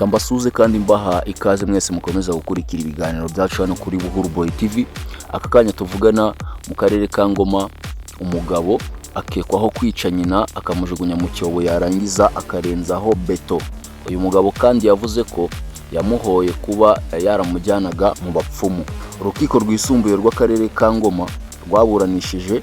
Reka mbasuze kandi mbaha ikaze mwese mukomeza gukurikira ibiganiro byacu hano kuri Buhuru Boy TV. Aka kanya tuvugana mu karere ka Ngoma, umugabo akekwaho kwica nyina akamujugunya mu cyobo yarangiza akarenzaho beto. Uyu mugabo kandi yavuze ko yamuhoye kuba yaramujyanaga mu bapfumu. Urukiko rwisumbuye rw'akarere ka Ngoma rwaburanishije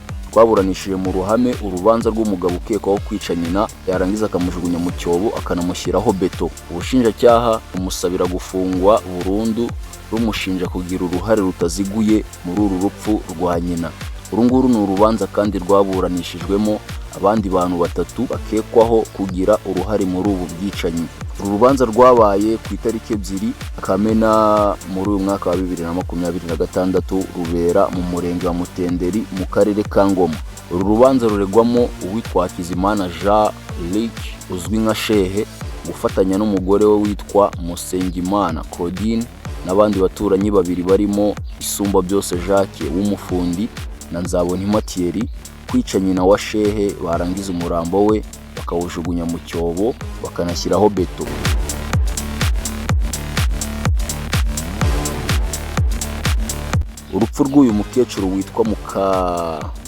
mu ruhame urubanza rw'umugabo ukekwaho kwica nyina yarangiza akamujugunya mu cyobo akanamushyiraho beto. Ubushinjacyaha bumusabira gufungwa burundu rumushinja kugira uruhare rutaziguye muri uru rupfu rwa nyina. Urunguru ni urubanza kandi rwaburanishijwemo abandi bantu batatu bakekwaho kugira uruhare muri ubu bwicanyi. Uru rubanza rwabaye ku itariki 2 Kamena muri uyu mwaka wa 2026 rubera mu murenge wa Mutenderi mu karere ka Ngoma. Uru rubanza ruregwamo uwitwa Hakizimana Jean Luc uzwi nka Shehe gufatanya n'umugore we witwa Musengimana Claudine n'abandi baturanyi babiri barimo Isumba byose Jacques w'umufundi na Nzabonimpa Thierry kwica nyina wa Shehe barangiza umurambo we bakawujugunya mu cyobo bakanashyiraho beto. Urupfu rw'uyu mukecuru witwa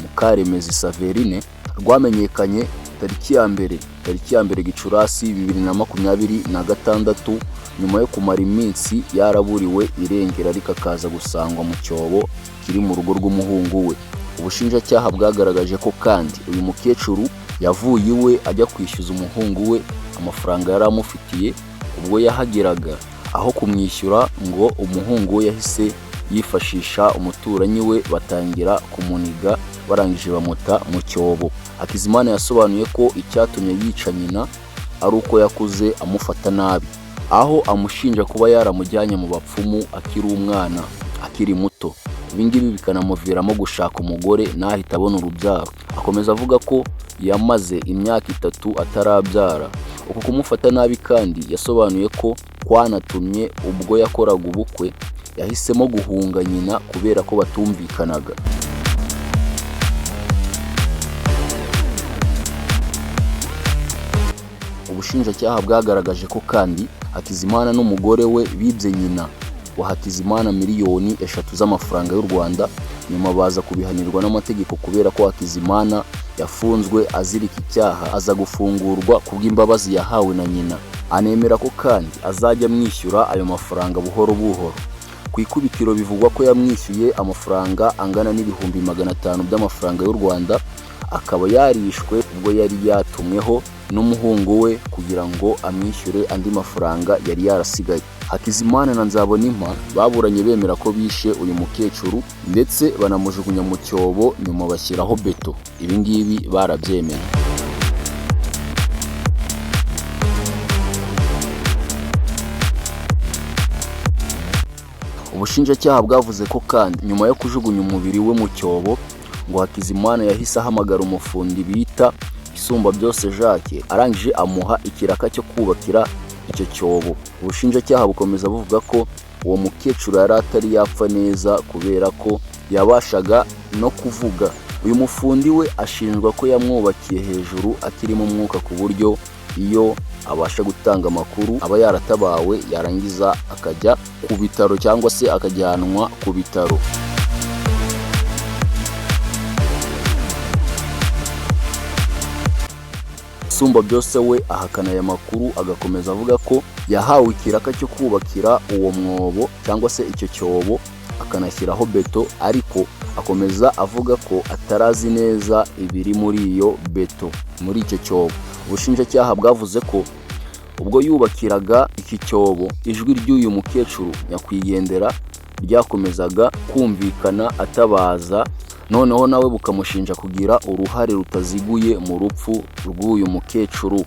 Mukaremezi Saverine rwamenyekanye tariki ya mbere Gicurasi 2026 nyuma yo kumara iminsi yaraburiwe irengera rikakaza gusangwa mu cyobo kiri mu rugo rw'umuhungu we. Ubushinjacyaha bwagaragaje ko kandi uyu mukecuru yavuye iwe ajya kwishyuza umuhungu we amafaranga yari amufitiye. Ubwo yahageraga aho kumwishyura ngo umuhungu we yahise yifashisha umuturanyi we batangira kumuniga barangije bamuta mu cyobo. Hakizimana yasobanuye ko icyatumye yica nyina ari uko yakuze amufata nabi, aho amushinja kuba yaramujyanye mu bapfumu akiri umwana akiri muto. Ibingibi bikanamuviramo gushaka umugore nahita abona urubyaro. Akomeza avuga ko yamaze imyaka 3 atarabyara. Uko kumufata nabi kandi yasobanuye ko kwanatumye ubwo yakoraga ubukwe yahisemo guhunga nyina kubera ko batumvikanaga. Ubushinjacyaha bwagaragaje ko kandi Hakizimana n'umugore we bibye nyina wa Hakizimana miliyoni 3 z'amafaranga y'u Rwanda, nyuma baza kubihanirwa n'amategeko kubera ko Hakizimana yafunzwe azirika icyaha aza gufungurwa kubw'imbabazi yahawe na nyina. Anemera ko kandi azajya amwishyura ayo mafaranga buhoro buhoro. Ku ikubitiro bivugwa ko yamwishyuye amafaranga angana n'ibihumbi 500 by'amafaranga y'u Rwanda, akaba yarishwe ubwo yari yatumweho n'umuhungu we kugira ngo amwishyure andi mafaranga yari yarasigaye. Hakizimana na Nzabonimpa baburanye bemera ko bishe uyu mukecuru ndetse banamujugunya mu cyobo nyuma bashyiraho beto. Ibi ngibi barabyemeye. Ubushinjacyaha bwavuze ko kandi nyuma yo kujugunya umubiri we mu cyobo ngo Hakizimana yahise ahamagara umufundi bita Isumba byose Jacques arangije amuha ikiraka cyo kubakira icyo cyobo. Ubushinjacyaha bukomeza buvuga ko uwo mukecuru yari atari yapfa neza kubera ko yabashaga no kuvuga. Uyu mufundi we ashinjwa ko yamwubakiye hejuru akiri mu mwuka ku buryo iyo abasha gutanga amakuru aba yaratabawe yarangiza akajya ku bitaro cyangwa se akajyanwa ku bitaro. Isumba byose we ahakana aya makuru agakomeza avuga ko yahawe ikiraka cyo kubakira uwo mwobo cyangwa se icyo cyobo akanashyiraho beto, ariko akomeza avuga ko atarazi neza ibiri muri iyo beto muri icyo cyobo. Ubushinjacyaha bwavuze ko ubwo yubakiraga iki cyobo ijwi ry'uyu mukecuru nyakwigendera ryakomezaga kumvikana atabaza, noneho nawe bukamushinja kugira uruhare rutaziguye mu rupfu rw'uyu mukecuru.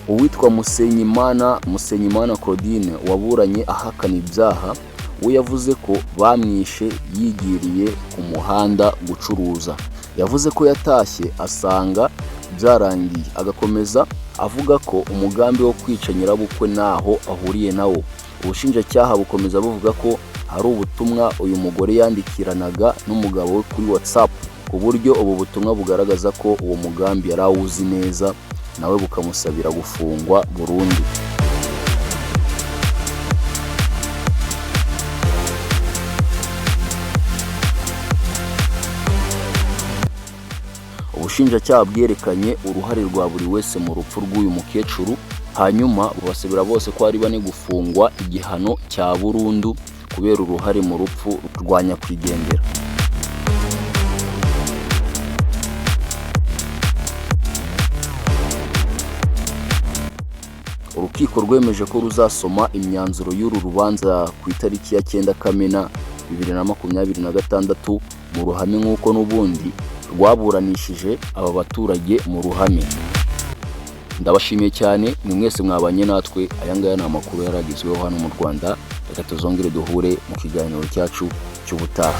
Uwitwa Musengimana Claudine waburanye ahakana ibyaha we yavuze ko bamwishe yigiriye ku muhanda gucuruza. Yavuze ko yatashye asanga byarangiye, agakomeza avuga ko umugambi wo kwica nyirabukwe naho ahuriye nawo. Ubushinjacyaha bukomeza buvuga ko hari ubutumwa uyu mugore yandikiranaga n'umugabo we kuri WhatsApp ku buryo ubu butumwa bugaragaza ko uwo mugambi yari awuzi neza, nawe bukamusabira gufungwa burundu. ubushinjacyaha bwerekanye uruhare rwa buri wese mu rupfu rw'uyu mukecuru, hanyuma bubasabira bose ko ari bane gufungwa igihano cya burundu kubera uruhare mu rupfu rwa nyakwigendera. Urukiko rwemeje ko ruzasoma imyanzuro y'uru rubanza ku itariki ya 9 Kamena 2026 mu ruhame nk'uko n'ubundi rwaburanishije aba baturage mu ruhame. Ndabashimiye cyane ni mwese mwabanye natwe. Aya ngaya ni amakuru yaragizweho hano mu Rwanda. Reka tuzongere duhure mu kiganiro cyacu cy'ubutaha.